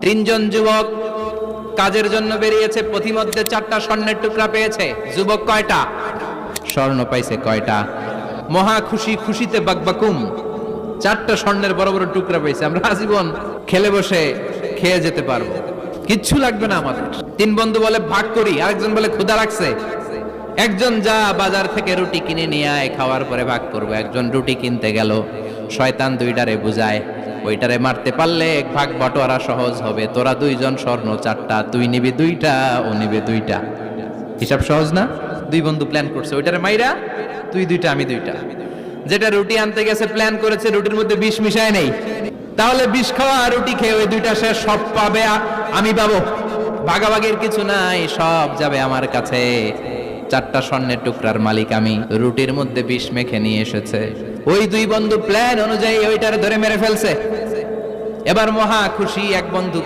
তিনজন যুবক কাজের জন্য বেরিয়েছে, পথিমধ্যে 4টা স্বর্ণের টুকরা পেয়েছে। যুবক কয়টা স্বর্ণ পাইছে? কয়টা? মহা খুশি, খুশিতে বাকবাকুম। 4টা স্বর্ণের বড় বড় টুকরা পাইছে। আমরা আজীবন খেলে বসে খেয়ে যেতে পারবো, কিচ্ছু লাগবে না আমাদের। 3 বন্ধু বলে ভাগ করি, আরেকজন বলে ক্ষুধা লাগছে। একজন যা বাজার থেকে রুটি কিনে নিয়ে আয়, খাওয়ার পরে ভাগ করবো। একজন রুটি কিনতে গেল, শয়তান 2টারে বুঝায়, ওইটারে মারতে পারলে এক ভাগ বটোয়ারা সহজ হবে। তোরা 2 জন স্বর্ণ 4টা, তুই নিবি 2টা, ও নিবে 2টা। হিসাব সহজ না? 2 বন্ধু প্ল্যান করছে, ওইটারে মাইরা তুই 2টা আমি 2টা। যেটা রুটি আনতে গেছে প্ল্যান করেছে রুটির মধ্যে বিষ মিশায় নেই, তাহলে বিষ খাওয়া রুটি খেয়ে ওই 2টা সে সব পাবে, আমি পাবো। ভাগাভাগির কিছু নাই, সব যাবে আমার কাছে। 4টা স্বর্ণের টুকরার মালিক আমি। রুটির মধ্যে বিষ মেখে নিয়ে এসেছে। ওই 2 বন্ধু প্ল্যান অনুযায়ী ওইটারে ধরে মেরে ফেলছে। এবার মহা খুশি এক বন্ধু